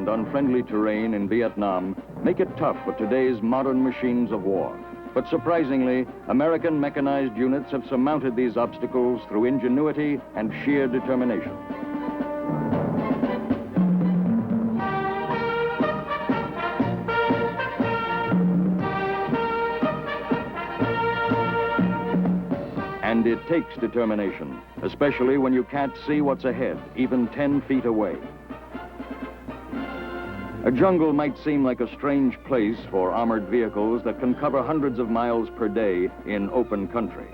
and unfriendly terrain in Vietnam make it tough for today's modern machines of war. But surprisingly, American mechanized units have surmounted these obstacles through ingenuity and sheer determination. And it takes determination, especially when you can't see what's ahead, even 10 feet away. A jungle might seem like a strange place for armored vehicles that can cover hundreds of miles per day in open country.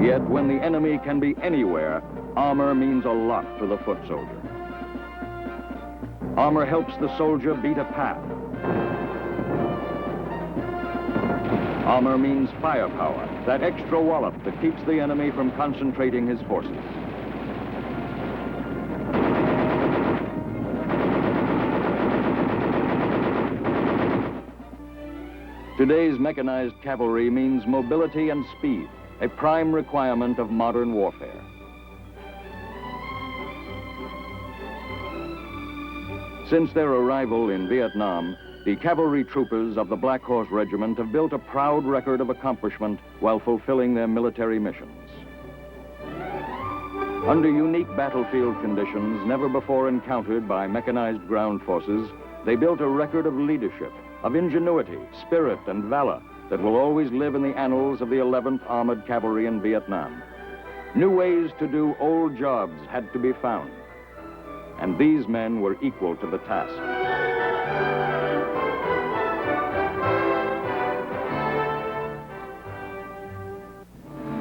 Yet when the enemy can be anywhere, armor means a lot to the foot soldier. Armor helps the soldier beat a path. Armor means firepower, that extra wallop that keeps the enemy from concentrating his forces. Today's mechanized cavalry means mobility and speed, a prime requirement of modern warfare. Since their arrival in Vietnam, the cavalry troopers of the Black Horse Regiment have built a proud record of accomplishment while fulfilling their military missions. Under unique battlefield conditions never before encountered by mechanized ground forces, they built a record of leadership, of ingenuity, spirit, and valor that will always live in the annals of the 11th Armored Cavalry in Vietnam. New ways to do old jobs had to be found, and these men were equal to the task.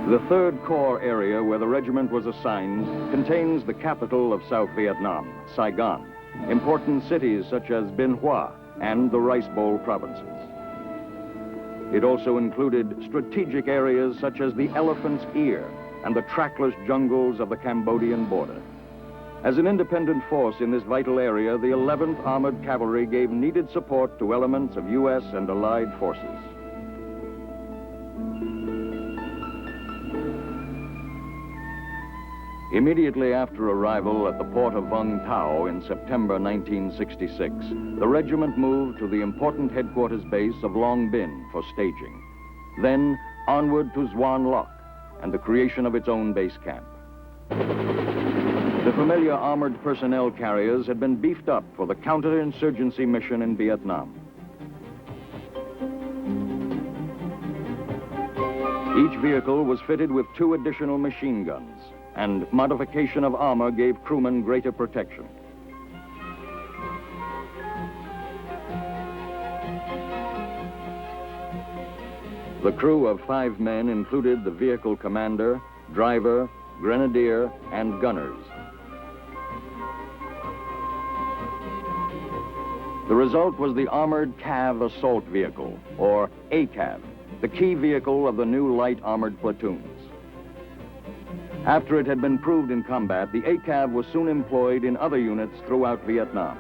The 3rd Corps area where the regiment was assigned contains the capital of South Vietnam, Saigon, important cities such as Bien Hoa and the Rice Bowl provinces. It also included strategic areas such as the Elephant's Ear and the trackless jungles of the Cambodian border. As an independent force in this vital area, the 11th Armored Cavalry gave needed support to elements of U.S. and Allied forces. Immediately after arrival at the port of Vung Tau in September 1966, the regiment moved to the important headquarters base of Long Binh for staging. Then onward to Xuan Loc and the creation of its own base camp. The familiar armored personnel carriers had been beefed up for the counterinsurgency mission in Vietnam. Each vehicle was fitted with 2 additional machine guns, and modification of armor gave crewmen greater protection. The crew of 5 men included the vehicle commander, driver, grenadier, and gunners. The result was the Armored Cav Assault Vehicle, or ACAV, the key vehicle of the new light armored platoons. After it had been proved in combat, the ACAV was soon employed in other units throughout Vietnam.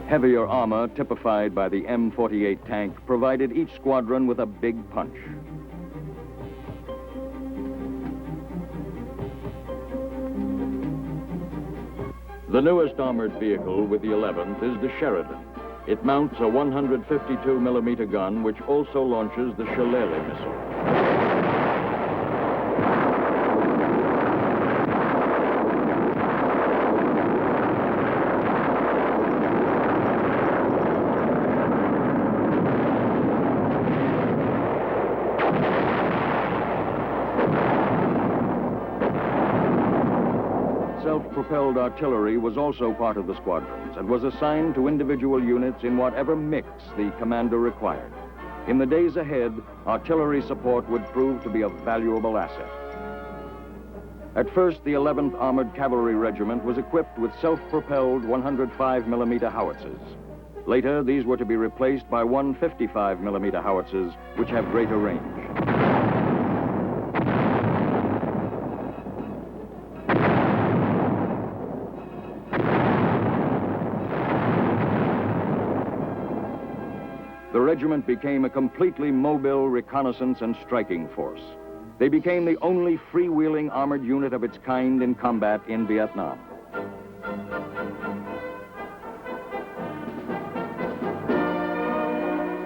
Heavier armor, typified by the M48 tank, provided each squadron with a big punch. The newest armored vehicle with the 11th is the Sheridan. It mounts a 152-millimeter gun, which also launches the Shillelagh missile. Self-propelled artillery was also part of the squadrons and was assigned to individual units in whatever mix the commander required. In the days ahead, artillery support would prove to be a valuable asset. At first, the 11th Armored Cavalry Regiment was equipped with self-propelled 105-millimeter howitzers. Later, these were to be replaced by 155-millimeter howitzers, which have greater range. The regiment became a completely mobile reconnaissance and striking force. They became the only freewheeling armored unit of its kind in combat in Vietnam.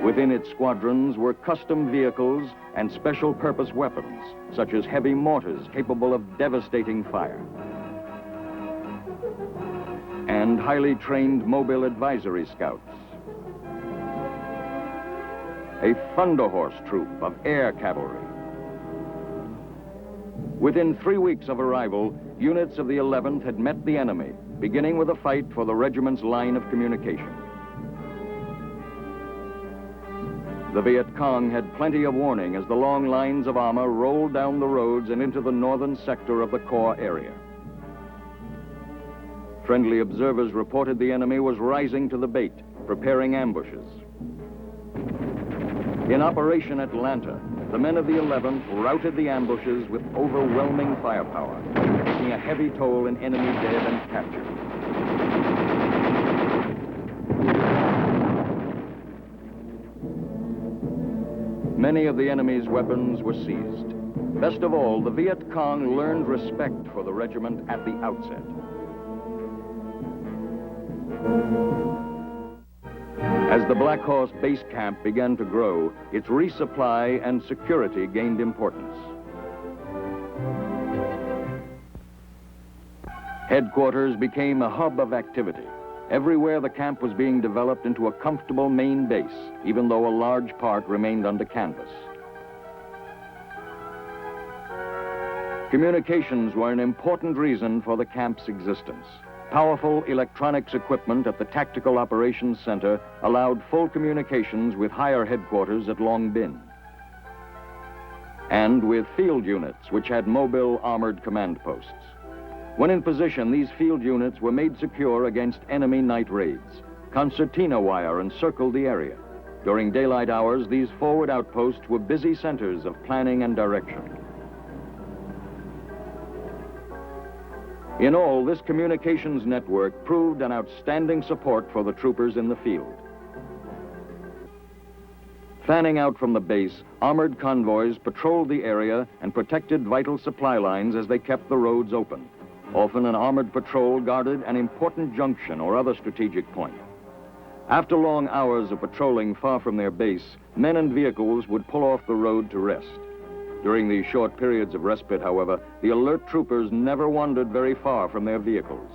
Within its squadrons were custom vehicles and special purpose weapons, such as heavy mortars capable of devastating fire, and highly trained mobile advisory scouts. A Thunderhorse troop of air cavalry. Within 3 weeks of arrival, units of the 11th had met the enemy, beginning with a fight for the regiment's line of communication. The Viet Cong had plenty of warning as the long lines of armor rolled down the roads and into the northern sector of the Corps area. Friendly observers reported the enemy was rising to the bait, preparing ambushes. In Operation Atlanta, the men of the 11th routed the ambushes with overwhelming firepower, taking a heavy toll in enemy dead and captured. Many of the enemy's weapons were seized. Best of all, the Viet Cong learned respect for the regiment at the outset. As the Black Horse base camp began to grow, its resupply and security gained importance. Headquarters became a hub of activity. Everywhere the camp was being developed into a comfortable main base, even though a large part remained under canvas. Communications were an important reason for the camp's existence. Powerful electronics equipment at the Tactical Operations Center allowed full communications with higher headquarters at Long Binh, and with field units which had mobile armored command posts. When in position, these field units were made secure against enemy night raids. Concertina wire encircled the area. During daylight hours, these forward outposts were busy centers of planning and direction. In all, this communications network proved an outstanding support for the troopers in the field. Fanning out from the base, armored convoys patrolled the area and protected vital supply lines as they kept the roads open. Often an armored patrol guarded an important junction or other strategic point. After long hours of patrolling far from their base, men and vehicles would pull off the road to rest. During these short periods of respite, however, the alert troopers never wandered very far from their vehicles.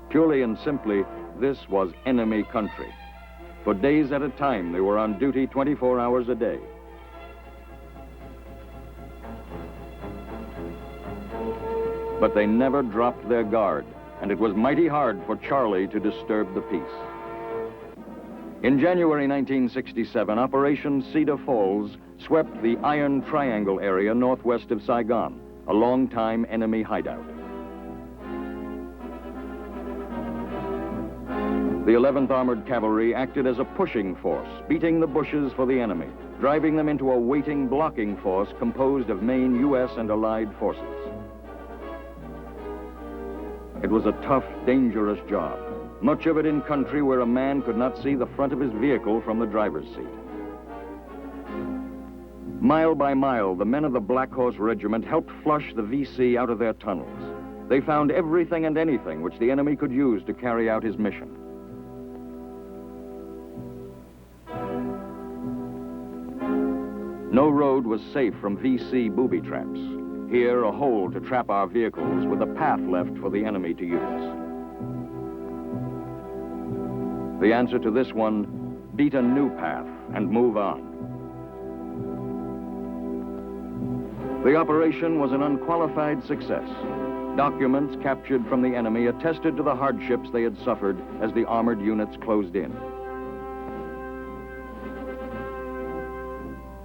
Purely and simply, this was enemy country. For days at a time, they were on duty 24 hours a day. But they never dropped their guard, and it was mighty hard for Charlie to disturb the peace. In January 1967, Operation Cedar Falls swept the Iron Triangle area northwest of Saigon, a long-time enemy hideout. The 11th Armored Cavalry acted as a pushing force, beating the bushes for the enemy, driving them into a waiting blocking force composed of main U.S. and Allied forces. It was a tough, dangerous job, much of it in country where a man could not see the front of his vehicle from the driver's seat. Mile by mile, the men of the Black Horse Regiment helped flush the VC out of their tunnels. They found everything and anything which the enemy could use to carry out his mission. No road was safe from VC booby traps. Here, a hole to trap our vehicles with a path left for the enemy to use. The answer to this one, beat a new path and move on. The operation was an unqualified success. Documents captured from the enemy attested to the hardships they had suffered as the armored units closed in.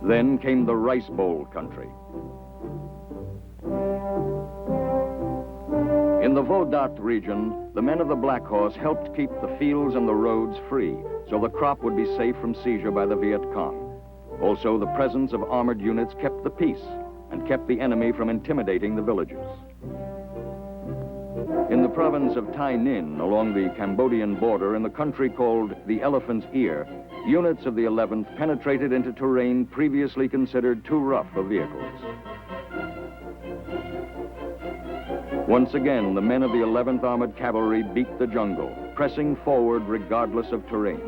Then came the Rice Bowl country. In the Vo Dat region, the men of the Black Horse helped keep the fields and the roads free, so the crop would be safe from seizure by the Viet Cong. Also, the presence of armored units kept the peace and kept the enemy from intimidating the villages. In the province of Tai Ninh, along the Cambodian border, in the country called the Elephant's Ear, units of the 11th penetrated into terrain previously considered too rough for vehicles. Once again, the men of the 11th Armored Cavalry beat the jungle, pressing forward regardless of terrain.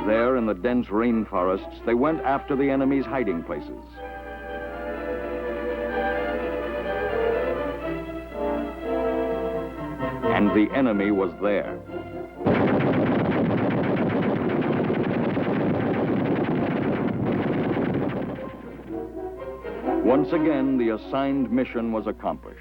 There, in the dense rainforests, they went after the enemy's hiding places. And the enemy was there. Once again, the assigned mission was accomplished.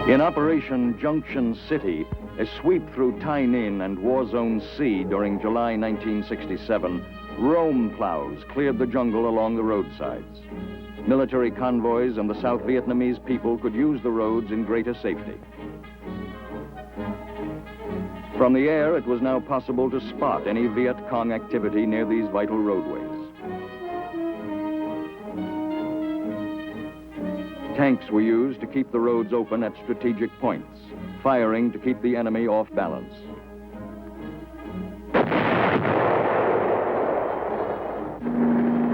In Operation Junction City, a sweep through Tai Ninh and War Zone C during July 1967, roam plows cleared the jungle along the roadsides. Military convoys and the South Vietnamese people could use the roads in greater safety. From the air, it was now possible to spot any Viet Cong activity near these vital roadways. Tanks were used to keep the roads open at strategic points, firing to keep the enemy off balance.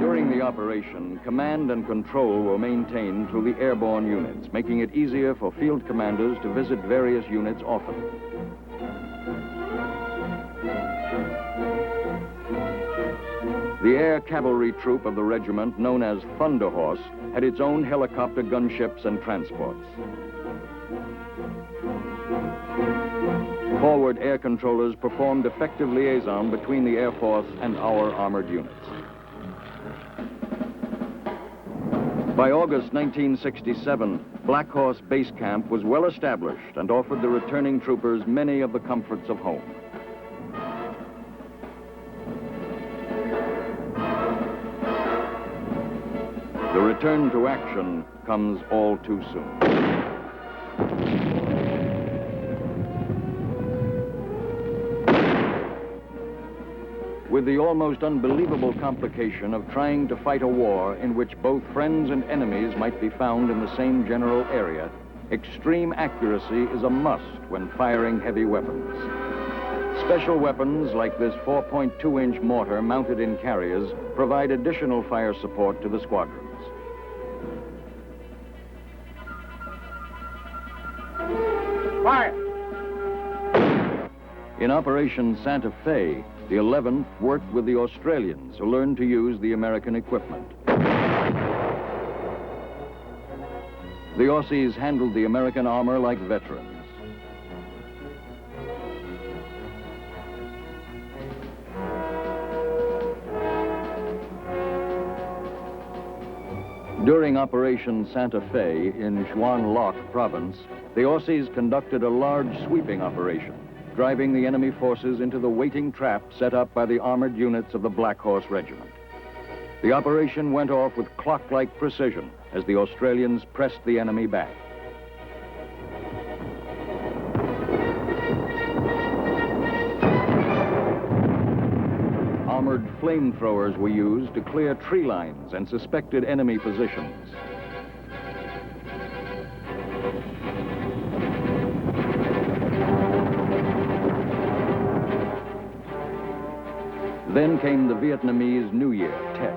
During the operation, command and control were maintained through the airborne units, making it easier for field commanders to visit various units often. The air cavalry troop of the regiment, known as Thunder Horse, had its own helicopter gunships and transports. Forward air controllers performed effective liaison between the Air Force and our armored units. By August 1967, Black Horse Base Camp was well established and offered the returning troopers many of the comforts of home. The return to action comes all too soon. With the almost unbelievable complication of trying to fight a war in which both friends and enemies might be found in the same general area, extreme accuracy is a must when firing heavy weapons. Special weapons like this 4.2-inch mortar mounted in carriers provide additional fire support to the squadrons. Fire! In Operation Santa Fe, the 11th worked with the Australians who learned to use the American equipment. The Aussies handled the American armor like veterans. During Operation Santa Fe in Xuan Loc province, the Aussies conducted a large sweeping operation, driving the enemy forces into the waiting trap set up by the armored units of the Black Horse Regiment. The operation went off with clock-like precision as the Australians pressed the enemy back. Armored flamethrowers were used to clear tree lines and suspected enemy positions. Then came the Vietnamese New Year, Tet.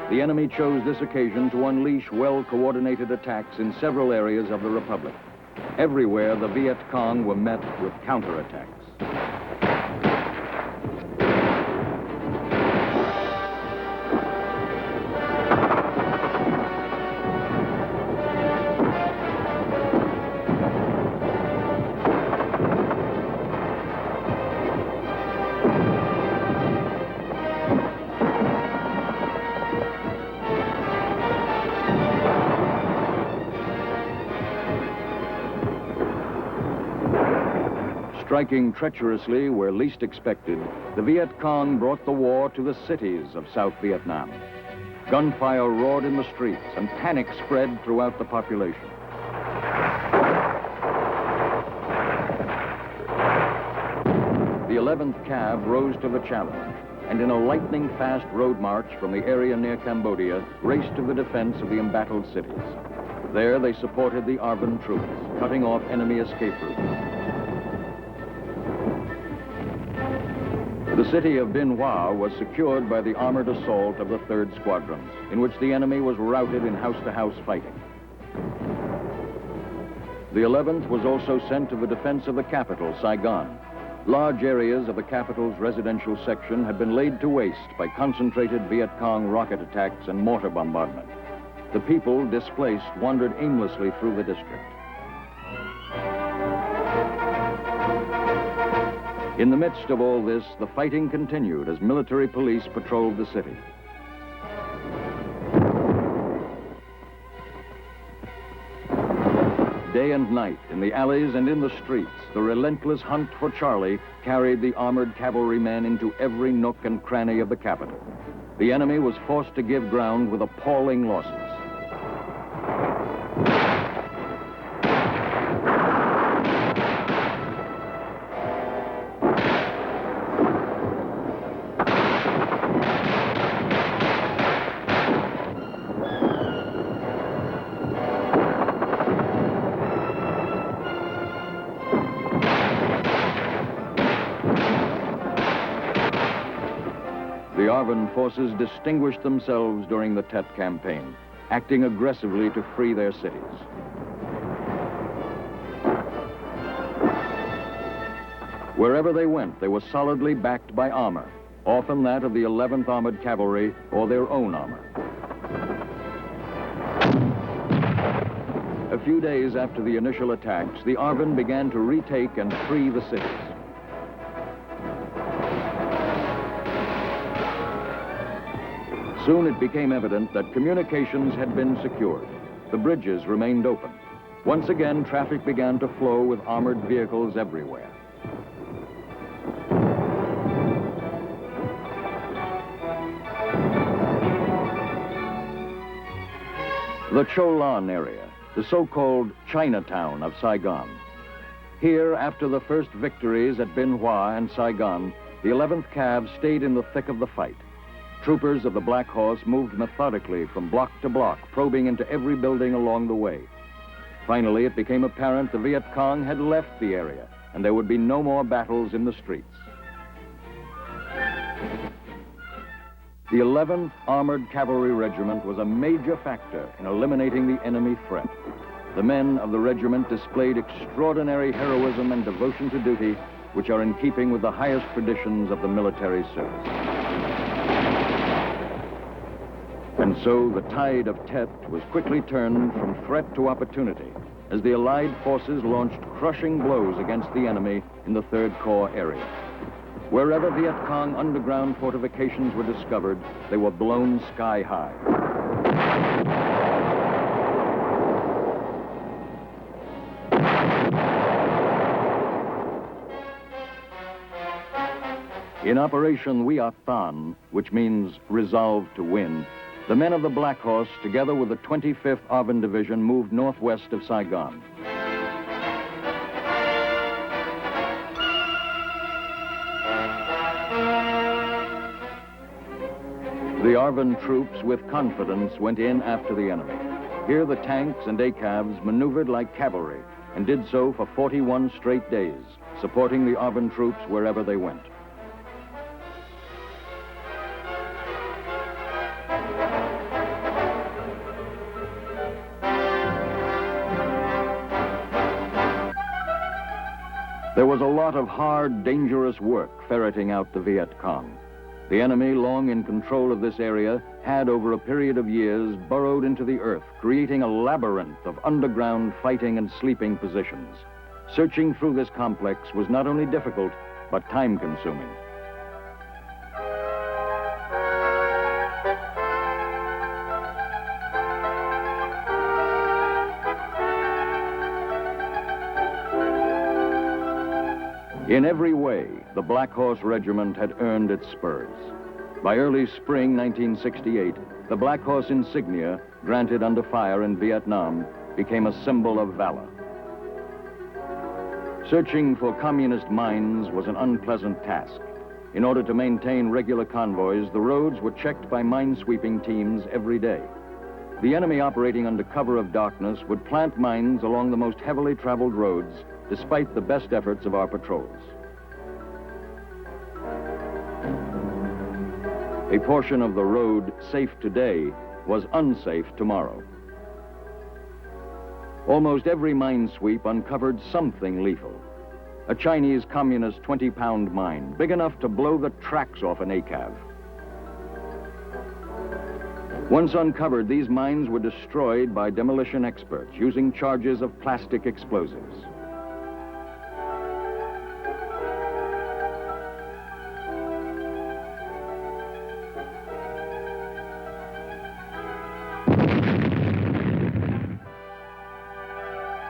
The enemy chose this occasion to unleash well-coordinated attacks in several areas of the Republic. Everywhere, the Viet Cong were met with counterattacks. Striking treacherously where least expected, the Viet Cong brought the war to the cities of South Vietnam. Gunfire roared in the streets and panic spread throughout the population. The 11th Cav rose to the challenge, and in a lightning-fast road march from the area near Cambodia, raced to the defense of the embattled cities. There they supported the ARVN troops, cutting off enemy escape routes. The city of Bien Hoa was secured by the armored assault of the 3rd Squadron, in which the enemy was routed in house-to-house fighting. The 11th was also sent to the defense of the capital, Saigon. Large areas of the capital's residential section had been laid to waste by concentrated Viet Cong rocket attacks and mortar bombardment. The people, displaced, wandered aimlessly through the district. In the midst of all this, the fighting continued as military police patrolled the city. Day and night, in the alleys and in the streets, the relentless hunt for Charlie carried the armored cavalrymen into every nook and cranny of the capital. The enemy was forced to give ground with appalling losses. The ARVN forces distinguished themselves during the Tet campaign, acting aggressively to free their cities. Wherever they went, they were solidly backed by armor, often that of the 11th Armored Cavalry or their own armor. A few days after the initial attacks, the ARVN began to retake and free the cities. Soon it became evident that communications had been secured. The bridges remained open. Once again, traffic began to flow with armored vehicles everywhere. The Cho Lan area, the so-called Chinatown of Saigon. Here, after the first victories at Bien Hoa and Saigon, the 11th Cav stayed in the thick of the fight. Troopers of the Black Horse moved methodically from block to block, probing into every building along the way. Finally, it became apparent the Viet Cong had left the area, and there would be no more battles in the streets. The 11th Armored Cavalry Regiment was a major factor in eliminating the enemy threat. The men of the regiment displayed extraordinary heroism and devotion to duty, which are in keeping with the highest traditions of the military service. And so the tide of Tet was quickly turned from threat to opportunity as the Allied forces launched crushing blows against the enemy in the 3rd Corps area. Wherever Viet Cong underground fortifications were discovered, they were blown sky high. In Operation Wiat Than, which means resolve to win, the men of the Black Horse, together with the 25th ARVN Division, moved northwest of Saigon. The ARVN troops, with confidence, went in after the enemy. Here the tanks and ACAVs maneuvered like cavalry and did so for 41 straight days, supporting the ARVN troops wherever they went. There was a lot of hard, dangerous work ferreting out the Viet Cong. The enemy, long in control of this area, had over a period of years burrowed into the earth, creating a labyrinth of underground fighting and sleeping positions. Searching through this complex was not only difficult, but time-consuming. In every way, the Black Horse Regiment had earned its spurs. By early spring 1968, the Black Horse insignia, granted under fire in Vietnam, became a symbol of valor. Searching for communist mines was an unpleasant task. In order to maintain regular convoys, the roads were checked by mine-sweeping teams every day. The enemy, operating under cover of darkness, would plant mines along the most heavily traveled roads, despite the best efforts of our patrols. A portion of the road safe today was unsafe tomorrow. Almost every mine sweep uncovered something lethal. A Chinese communist 20-pound mine, big enough to blow the tracks off an ACAV. Once uncovered, these mines were destroyed by demolition experts using charges of plastic explosives.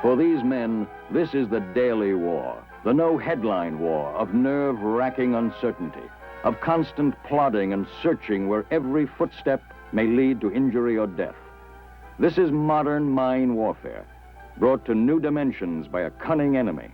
For these men, this is the daily war, the no-headline war of nerve-wracking uncertainty, of constant plodding and searching where every footstep may lead to injury or death. This is modern mine warfare, brought to new dimensions by a cunning enemy.